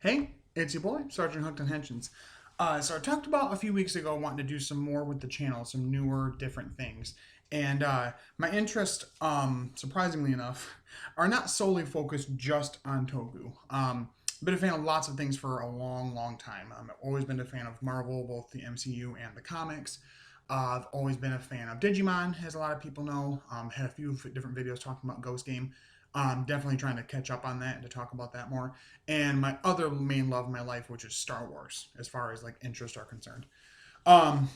Hey, it's your boy, Sergeant Hooked on Henshins. So I talked about a few weeks ago wanting to do some more with the channel, some newer, different things. And my interests, surprisingly enough, are not solely focused just on Togu. Been a fan of lots of things for a long, long time. I've always been a fan of Marvel, both the MCU and the comics. I've always been a fan of Digimon, as a lot of people know. Had a few different videos talking about Ghost Game. Definitely trying to catch up on that and to talk about that more. And my other main love in my life, which is Star Wars, as far as like interests are concerned. Um,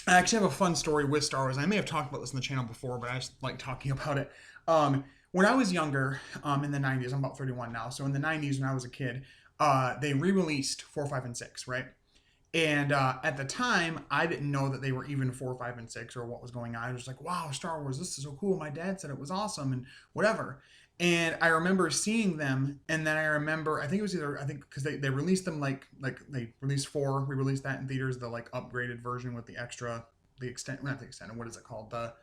I actually have a fun story with Star Wars. I may have talked about this on the channel before, but I just like talking about it. When I was younger, in the 90s, I'm about 31 now. So in the 90s, when I was a kid, they re-released 4, 5, and 6, right? And at the time, I didn't know that they were even 4, 5, and 6 or what was going on. I was like, wow, Star Wars, this is so cool. My dad said it was awesome and whatever. And I remember seeing them, and then I remember, I think it was either, I think because they released them like they released 4, we released that in theaters, the like upgraded version with the extra, the extent, not the extended, what is it called? The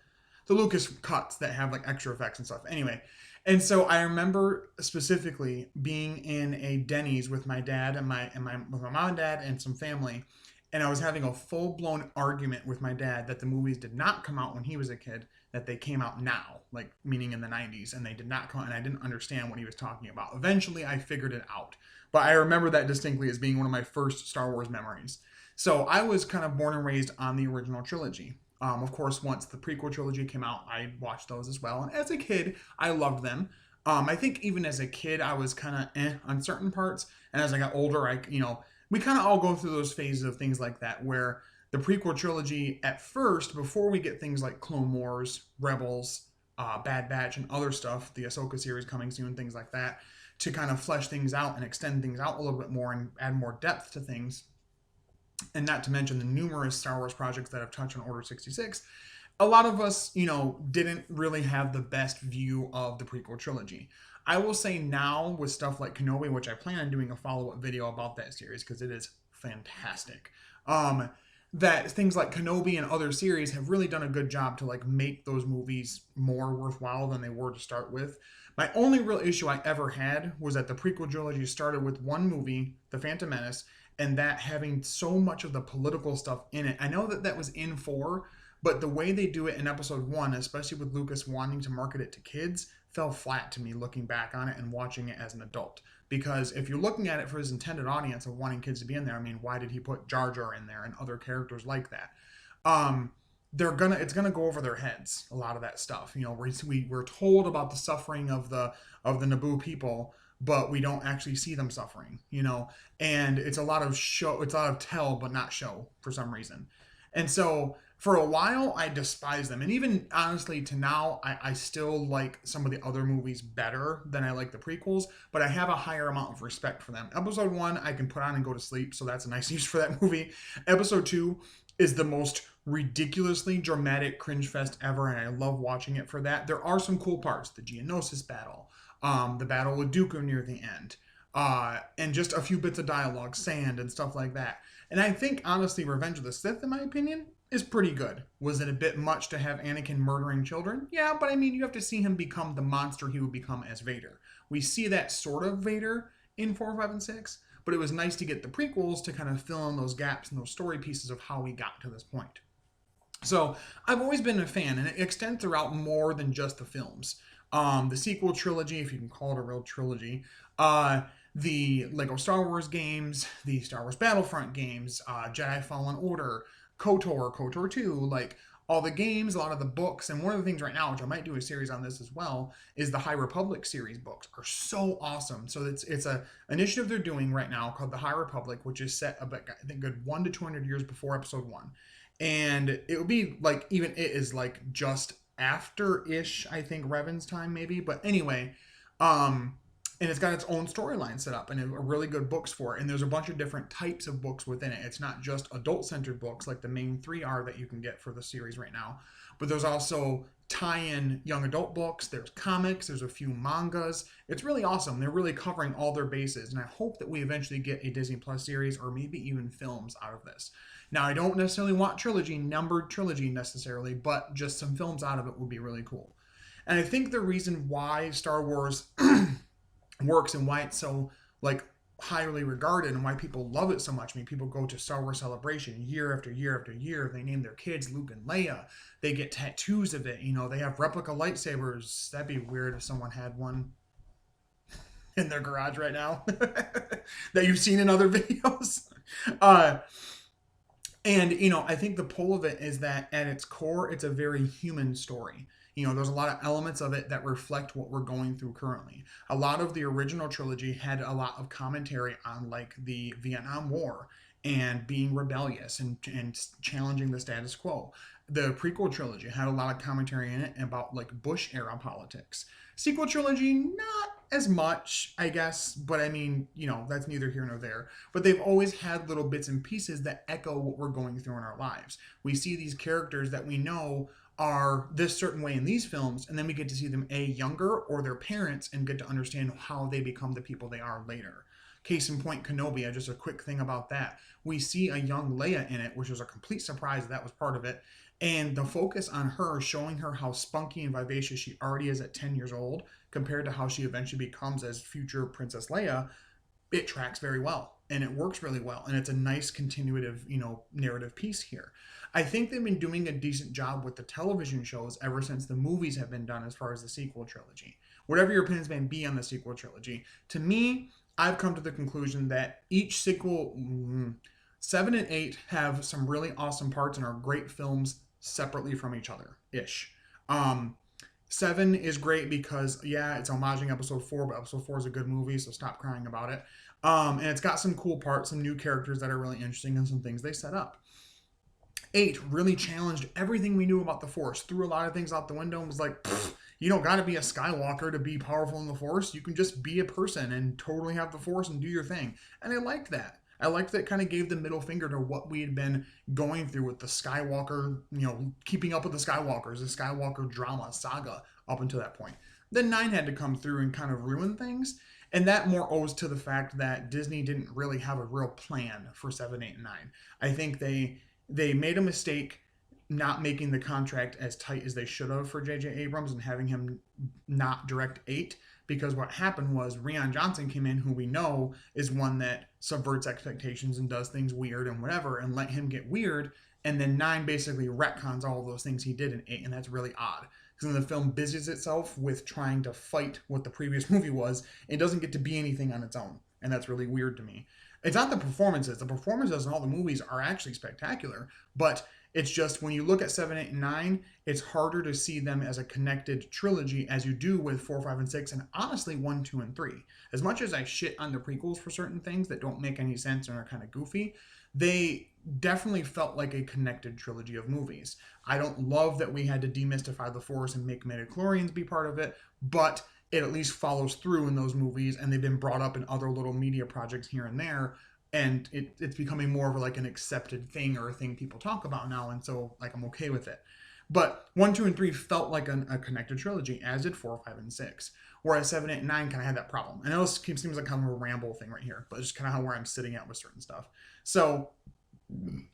Lucas cuts that have like extra effects and stuff. Anyway, and so I remember specifically being in a Denny's with my dad and my with my mom and dad and some family, and I was having a full blown argument with my dad that the movies did not come out when he was a kid, that they came out now, like meaning in the 90s, and they did not come, and I didn't understand what he was talking about. Eventually, I figured it out, but I remember that distinctly as being one of my first Star Wars memories. So I was kind of born and raised on the original trilogy. Of course, once the prequel trilogy came out, I watched those as well. And as a kid, I loved them. I think even as a kid, I was kind of on certain parts. And as I got older, we kind of all go through those phases of things like that, where the prequel trilogy at first, before we get things like Clone Wars, Rebels, Bad Batch, and other stuff, the Ahsoka series coming soon, things like that, to kind of flesh things out and extend things out a little bit more and add more depth to things, and not to mention the numerous Star Wars projects that have touched on Order 66, a lot of us, didn't really have the best view of the prequel trilogy. I will say now with stuff like Kenobi, which I plan on doing a follow-up video about that series because it is fantastic. That things like Kenobi and other series have really done a good job to like make those movies more worthwhile than they were to start with. My only real issue I ever had was that the prequel trilogy started with one movie, The Phantom Menace, and that having so much of the political stuff in it. I know that that was in 4, but the way they do it in episode 1, especially with Lucas wanting to market it to kids, fell flat to me looking back on it and watching it as an adult. Because if you're looking at it for his intended audience of wanting kids to be in there, I mean, why did he put Jar Jar in there and other characters like that? It's gonna go over their heads, a lot of that stuff. We're told about the suffering of the Naboo people, but we don't actually see them suffering. And it's a lot of show, it's a lot of tell but not show for some reason. And so for a while, I despised them. And even honestly, to now, I still like some of the other movies better than I like the prequels, but I have a higher amount of respect for them. Episode 1, I can put on and go to sleep, so that's a nice use for that movie. Episode 2 is the most ridiculously dramatic cringe fest ever, and I love watching it for that. There are some cool parts. The Geonosis battle, the battle with Dooku near the end, and just a few bits of dialogue, sand, and stuff like that. And I think, honestly, Revenge of the Sith, in my opinion, is pretty good. Was it a bit much to have Anakin murdering children? Yeah, but I mean, you have to see him become the monster he would become as Vader. We see that sort of Vader in 4, 5, and 6, but it was nice to get the prequels to kind of fill in those gaps and those story pieces of how we got to this point. So I've always been a fan, and it extends throughout more than just the films. The sequel trilogy, if you can call it a real trilogy, the Lego Star Wars games, the Star Wars Battlefront games, Jedi Fallen Order, KOTOR 2, like all the games, a lot of the books, and one of the things right now, which I might do a series on this as well, is the High Republic series books are so awesome. So it's a initiative they're doing right now called the High Republic, which is set about, I think, good 1 to 200 years before Episode 1. And it would be like, even it is like just after-ish, I think, Revan's time maybe. But anyway, and it's got its own storyline set up and really good books for it. And there's a bunch of different types of books within it. It's not just adult-centered books like the main 3 are that you can get for the series right now. But there's also tie-in young adult books. There's comics. There's a few mangas. It's really awesome. They're really covering all their bases. And I hope that we eventually get a Disney Plus series or maybe even films out of this. Now, I don't necessarily want numbered trilogy necessarily, but just some films out of it would be really cool. And I think the reason why Star Wars works and why it's so like highly regarded and why people love it so much. I mean, people go to Star Wars Celebration year after year after year. They name their kids Luke and Leia. They get tattoos of it. You know, they have replica lightsabers. That'd be weird if someone had one in their garage right now that you've seen in other videos. Uh, and, you know, I think the pull of it is that at its core, it's a very human story. You know, there's a lot of elements of it that reflect what we're going through currently. A lot of the original trilogy had a lot of commentary on like the Vietnam War and being rebellious and challenging the status quo. The prequel trilogy had a lot of commentary in it about like Bush era politics. Sequel trilogy, not as much, I guess, but I mean, you know, that's neither here nor there. But they've always had little bits and pieces that echo what we're going through in our lives. We see these characters that we know are this certain way in these films, and then we get to see them younger or their parents and get to understand how they become the people they are later. Case in point, Kenobi. Just a quick thing about that. We see a young Leia in it, which was a complete surprise that was part of it. And the focus on her, showing her how spunky and vivacious she already is at 10 years old, compared to how she eventually becomes as future Princess Leia, it tracks very well and it works really well. And it's a nice continuative, you know, narrative piece here. I think they've been doing a decent job with the television shows ever since the movies have been done as far as the sequel trilogy. Whatever your opinions may be on the sequel trilogy, to me, I've come to the conclusion that each sequel, 7 and 8, have some really awesome parts and are great films separately from each other ish. 7 is great because, yeah, it's homaging episode 4, but episode 4 is a good movie, so stop crying about it. And it's got some cool parts, some new characters that are really interesting, and some things they set up. 8 really challenged everything we knew about the Force, threw a lot of things out the window, and was like, you don't got to be a Skywalker to be powerful in the Force. You can just be a person and totally have the Force and do your thing. And I liked that. I liked that it kind of gave the middle finger to what we had been going through with the Skywalker, you know, keeping up with the Skywalkers, the Skywalker drama saga up until that point. Then 9 had to come through and kind of ruin things. And that more owes to the fact that Disney didn't really have a real plan for 7, 8, and 9. I think they made a mistake not making the contract as tight as they should have for J.J. Abrams and having him not direct 8. Because what happened was Rian Johnson came in, who we know is one that subverts expectations and does things weird and whatever, and let him get weird. And then 9 basically retcons all of those things he did in 8, and that's really odd. Because then the film busies itself with trying to fight what the previous movie was, and doesn't get to be anything on its own. And that's really weird to me. It's not the performances. The performances in all the movies are actually spectacular, but it's just when you look at 7, 8, and 9, it's harder to see them as a connected trilogy as you do with 4, 5, and 6, and honestly 1, 2, and 3. As much as I shit on the prequels for certain things that don't make any sense and are kind of goofy, they definitely felt like a connected trilogy of movies. I don't love that we had to demystify the Force and make midichlorians be part of it, but it at least follows through in those movies, and they've been brought up in other little media projects here and there, and it's becoming more of like an accepted thing or a thing people talk about now, and so like I'm okay with it. But 1, 2, and 3 felt like a connected trilogy, as did 4, 5, and 6. Whereas 7, 8, and 9 kind of had that problem. I know this seems like kind of a ramble thing right here, but it's just kind of how where I'm sitting at with certain stuff. So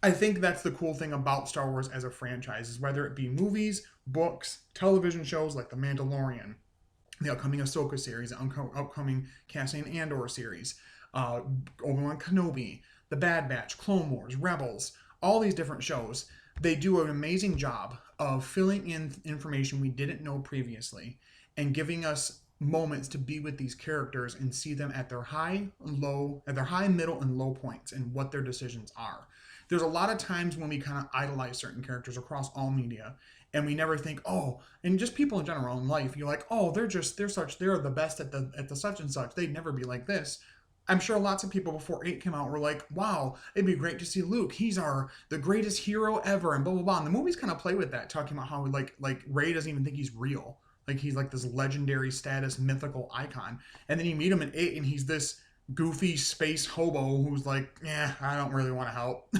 I think that's the cool thing about Star Wars as a franchise, is whether it be movies, books, television shows like The Mandalorian, the upcoming Ahsoka series, the upcoming Cassian Andor series, ObiWan Kenobi, The Bad Batch, Clone Wars, Rebels, all these different shows, they do an amazing job of filling in information we didn't know previously and giving us moments to be with these characters and see them at their high, middle, and low points and what their decisions are. There's a lot of times when we kind of idolize certain characters across all media, and we never think, oh, and just people in general in life, you're like, oh, they're the best at the such and such. They'd never be like this. I'm sure lots of people before 8 came out were like, wow, it'd be great to see Luke. He's the greatest hero ever, and blah, blah, blah. And the movies kind of play with that, talking about how like Rey doesn't even think he's real. Like he's like this legendary status mythical icon. And then you meet him in 8 and he's this goofy space hobo who's like, yeah, I don't really want to help.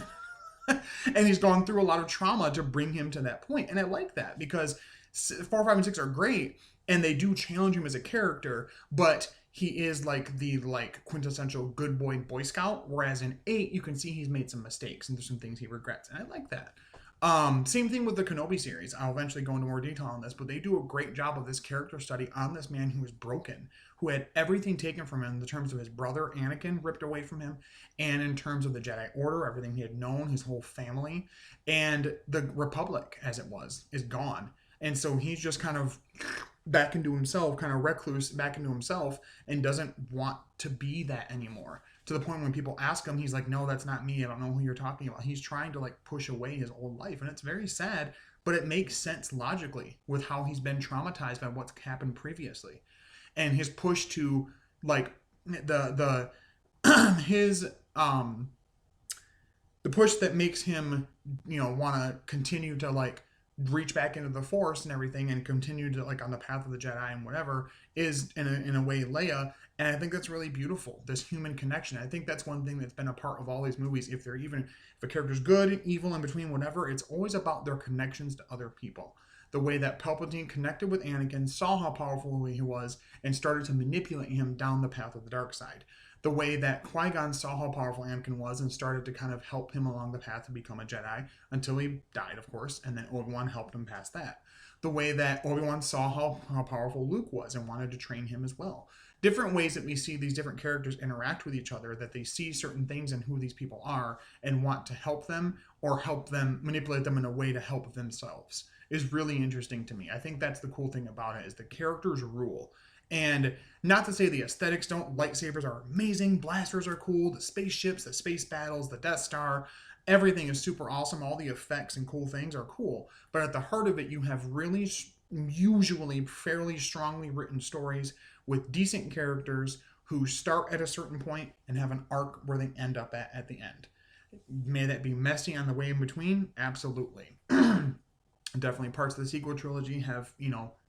And he's gone through a lot of trauma to bring him to that point. And I like that because 4, 5, and 6 are great and they do challenge him as a character, but he is like the quintessential good boy Boy Scout, whereas in 8 you can see he's made some mistakes and there's some things he regrets, and I like that. Same thing with the Kenobi series. I'll eventually go into more detail on this, but they do a great job of this character study on this man who was broken, who had everything taken from him in terms of his brother Anakin ripped away from him, and in terms of the Jedi Order, everything he had known, his whole family, and the Republic as it was is gone. And so he's just kind of back into himself, kind of recluse back into himself, and doesn't want to be that anymore. To the point when people ask him, he's like, no, that's not me. I don't know who you're talking about. He's trying to like push away his old life. And it's very sad, but it makes sense logically with how he's been traumatized by what's happened previously. And his push to like the his the push that makes him, want to continue to like reach back into the Force and everything and continue to like on the path of the Jedi and whatever is in a way Leia. And I think that's really beautiful, this human connection. I think that's one thing that's been a part of all these movies. If a character's good, evil, in between, whatever, it's always about their connections to other people. The way that Palpatine connected with Anakin, saw how powerful he was, and started to manipulate him down the path of the dark side. The way that Qui-Gon saw how powerful Anakin was and started to kind of help him along the path to become a Jedi until he died, of course, and then Obi-Wan helped him past that. The way that Obi-Wan saw how powerful Luke was and wanted to train him as well. Different ways that we see these different characters interact with each other, that they see certain things and who these people are and want to help them or help them, manipulate them in a way to help themselves, is really interesting to me. I think that's the cool thing about it, is the characters rule. And not to say the aesthetics don't. Lightsabers are amazing. Blasters are cool. The spaceships, the space battles, the Death Star, everything is super awesome. All the effects and cool things are cool. But at the heart of it, you have really, usually fairly strongly written stories with decent characters who start at a certain point and have an arc where they end up at the end. May that be messy on the way in between? Absolutely. Definitely parts of the sequel trilogy have,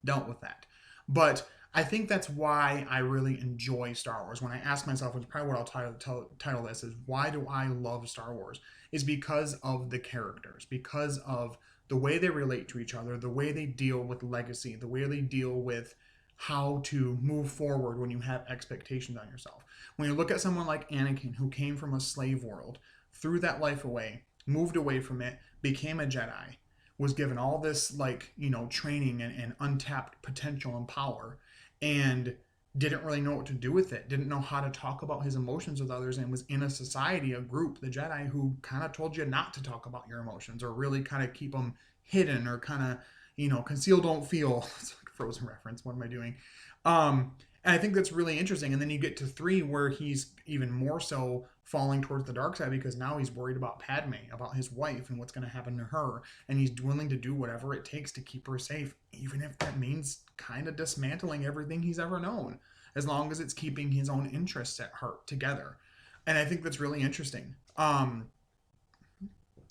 dealt with that. But I think that's why I really enjoy Star Wars. When I ask myself, which is probably what I'll title this, is why do I love Star Wars? Is because of the characters, because of the way they relate to each other, the way they deal with legacy, the way they deal with how to move forward when you have expectations on yourself. When you look at someone like Anakin, who came from a slave world, threw that life away, moved away from it, became a Jedi, was given all this training and untapped potential and power, and didn't really know what to do with it, didn't know how to talk about his emotions with others, and was in a society, a group, the Jedi, who kind of told you not to talk about your emotions or really kind of keep them hidden or kind of, conceal, don't feel. It's like a Frozen reference. What am I doing? And I think that's really interesting. And then you get to 3 where he's even more so falling towards the dark side because now he's worried about Padme, about his wife and what's going to happen to her. And he's willing to do whatever it takes to keep her safe, even if that means kind of dismantling everything he's ever known, as long as it's keeping his own interests at heart together. And I think that's really interesting.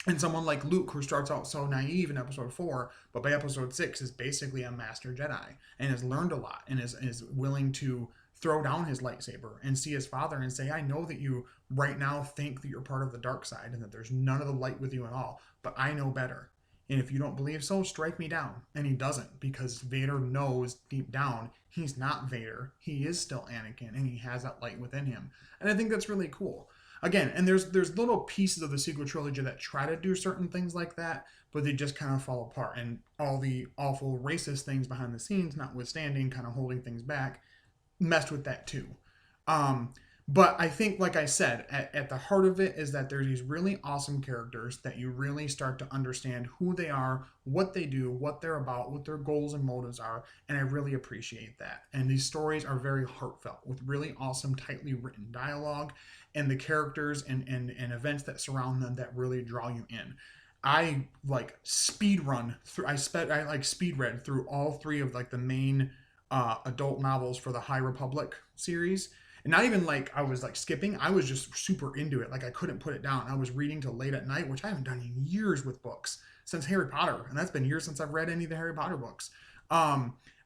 And someone like Luke, who starts out so naive in episode 4, but by episode 6 is basically a master Jedi and has learned a lot and is willing to throw down his lightsaber and see his father and say, I know that you right now think that you're part of the dark side and that there's none of the light with you at all, but I know better. And if you don't believe so, strike me down. And he doesn't, because Vader knows deep down he's not Vader. He is still Anakin and he has that light within him. And I think that's really cool. Again, and there's little pieces of the sequel trilogy that try to do certain things like that, but they just kind of fall apart. And all the awful racist things behind the scenes, notwithstanding, kind of holding things back, messed with that too. But I think, like I said, at the heart of it is that there's these really awesome characters that you really start to understand who they are, what they do, what they're about, what their goals and motives are, and I really appreciate that. And these stories are very heartfelt with really awesome, tightly written dialogue and the characters and events that surround them that really draw you in. I speed read through all 3 of the main adult novels for the High Republic series. And not even I was skipping. I was just super into it. I couldn't put it down. I was reading till late at night, which I haven't done in years with books since Harry Potter. And that's been years since I've read any of the Harry Potter books.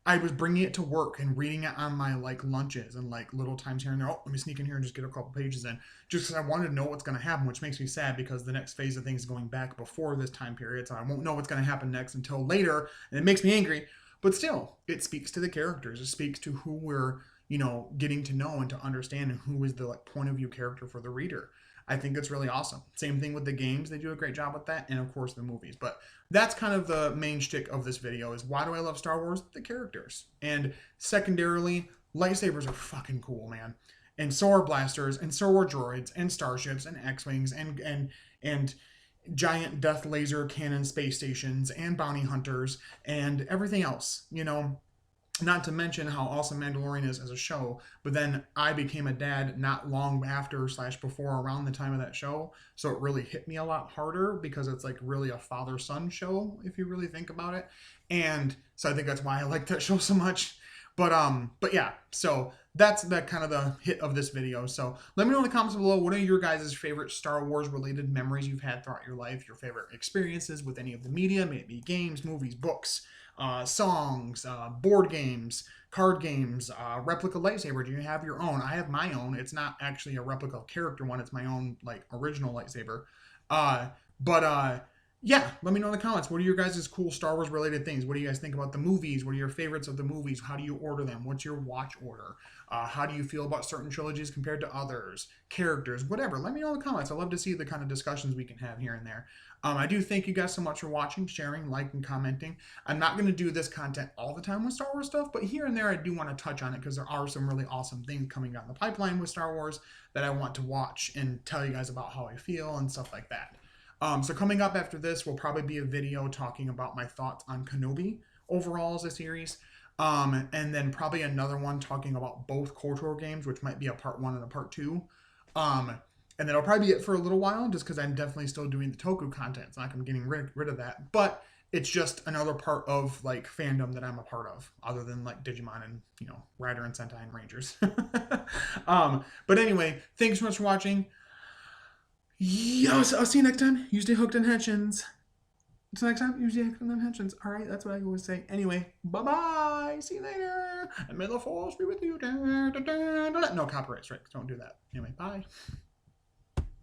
I was bringing it to work and reading it on my lunches and little times here and there. Oh, let me sneak in here and just get a couple pages in, just because I wanted to know what's going to happen, which makes me sad because the next phase of things is going back before this time period. So I won't know what's going to happen next until later. And it makes me angry. But still, it speaks to the characters. It speaks to who we're getting to know and to understand and who is the point of view character for the reader. I think it's really awesome. Same thing with the games. They do a great job with that. And of course the movies. But that's kind of the main shtick of this video is why do I love Star Wars? The characters. And secondarily, lightsabers are fucking cool, man. And so are blasters, and so are droids, and starships, and X-Wings, and giant death laser cannon space stations, and bounty hunters, and everything else, you know. Not to mention how awesome Mandalorian is as a show, but then I became a dad not long after / before around the time of that show, so it really hit me a lot harder because it's like really a father-son show if you really think about it, and so I think that's why I like that show so much. But yeah, so that's that kind of the hit of this video. So let me know in the comments below, what are your guys' favorite Star Wars related memories you've had throughout your life, your favorite experiences with any of the media, maybe games, movies, books, songs, board games, card games, replica lightsaber. Do you have your own? I have my own. It's not actually a replica character one. It's my own like original lightsaber. Yeah, let me know in the comments. What are your guys' cool Star Wars related things? What do you guys think about the movies? What are your favorites of the movies? How do you order them? What's your watch order? How do you feel about certain trilogies compared to others? Characters, whatever. Let me know in the comments. I love to see the kind of discussions we can have here and there. I do thank you guys so much for watching, sharing, liking, commenting. I'm not going to do this content all the time with Star Wars stuff, but here and there I do want to touch on it because there are some really awesome things coming down the pipeline with Star Wars that I want to watch and tell you guys about how I feel and stuff like that. So coming up after this will probably be a video talking about my thoughts on Kenobi overall as a series. And then probably another one talking about both KOTOR games, which might be a part 1 and a part 2. And that'll probably be it for a little while, just because I'm definitely still doing the Toku content. It's not like I'm getting rid of that. But it's just another part of like fandom that I'm a part of, other than like Digimon and, you know, Rider and Sentai and Rangers. But anyway, thanks so much for watching. Yeah, I'll see you next time. You stay hooked on Henshin's. Until next time, you stay hooked on Henshin's. All right, that's what I always say. Anyway, bye-bye. See you later. And may the force be with you. No copyright strikes. Don't do that. Anyway, bye.